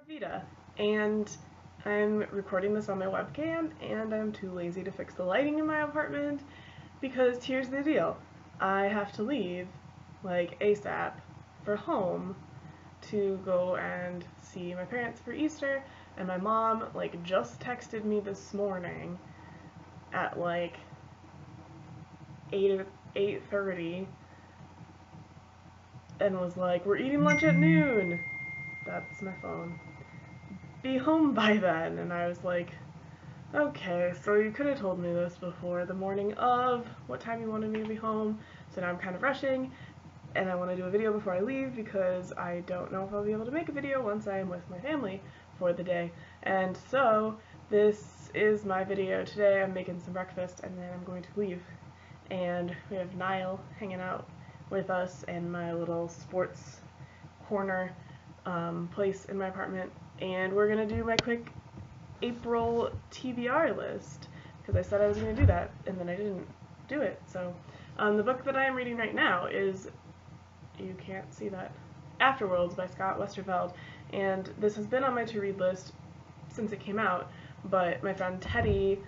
Vita, and I'm recording this on my webcam, and I'm too lazy to fix the lighting in my apartment because here's the deal. I have to leave, like, ASAP for home to go and see my parents for Easter, and my mom, like, just texted me this morning at, like, 8:30 and was like, "We're eating lunch at noon." That's my phone. "Be home by then," and I was like, okay, so you could have told me this before the morning of what time you wanted me to be home, so now I'm kind of rushing, and I want to do a video before I leave because I don't know if I'll be able to make a video once I am with my family for the day. And so this is my video today. I'm making some breakfast and then I'm going to leave. And we have Niall hanging out with us in my little sports corner place in my apartment, and we're gonna do my quick April TBR list because I said I was gonna do that and then I didn't do it. So the book that I am reading right now is, you can't see that, Afterworlds by Scott Westerfeld, and this has been on my to-read list since it came out, but my friend Teddy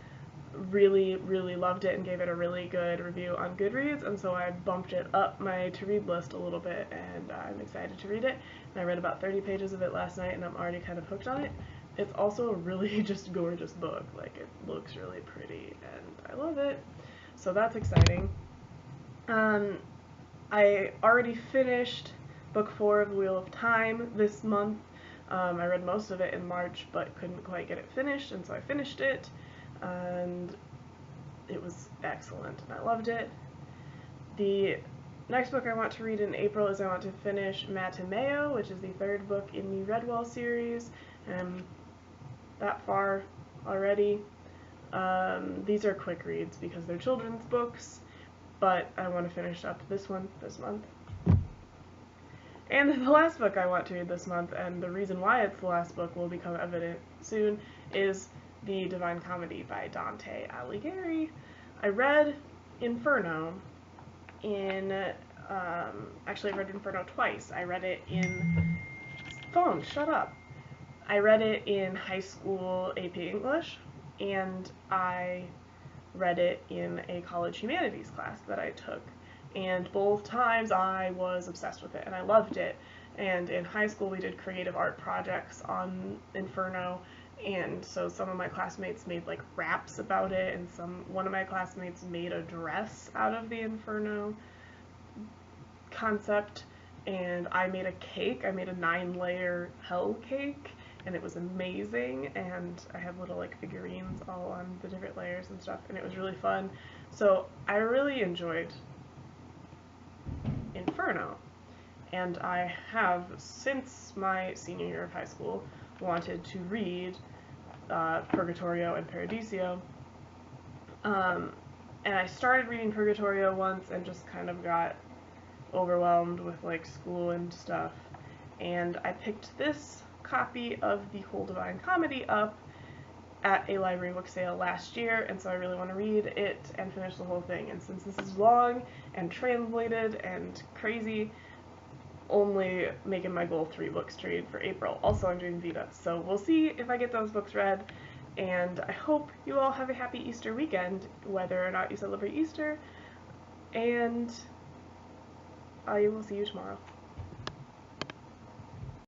really loved it and gave it a really good review on Goodreads, and so I bumped it up my to-read list a little bit, and I'm excited to read it. And I read about 30 pages of it last night and I'm already kind of hooked on it. It's also a really just gorgeous book. Like, it looks really pretty and I love it, so that's exciting. I already finished book 4 of The Wheel of Time this month. I read most of it in March but couldn't quite get it finished, and so I finished it, and it was excellent and I loved it. The next book I want to read in April is I want to finish Matameo, which is the 3rd book in the Redwall series. I'm that far already. These are quick reads because they're children's books, but I want to finish up this one this month. And the last book I want to read this month, and the reason why it's the last book will become evident soon, is The Divine Comedy by Dante Alighieri. I read Inferno in, actually I read Inferno twice. I read it in, phone, shut up. I read it in high school AP English, and I read it in a college humanities class that I took. And both times I was obsessed with it and I loved it. And in high school we did creative art projects on Inferno, and so some of my classmates made like raps about it, and one of my classmates made a dress out of the Inferno concept, and I made a cake. I made a 9-layer hell cake, and it was amazing, and I have little like figurines all on the different layers and stuff, and it was really fun. So I really enjoyed Inferno, and I have, since my senior year of high school, wanted to read Purgatorio and Paradiso, and I started reading Purgatorio once and just kind of got overwhelmed with like school and stuff, and I picked this copy of the whole Divine Comedy up at a library book sale last year, and so I really want to read it and finish the whole thing. And since this is long and translated and crazy, only making my goal 3 books to read for April. Also, I'm doing Vita, so we'll see if I get those books read, and I hope you all have a happy Easter weekend, whether or not you celebrate Easter, and I will see you tomorrow.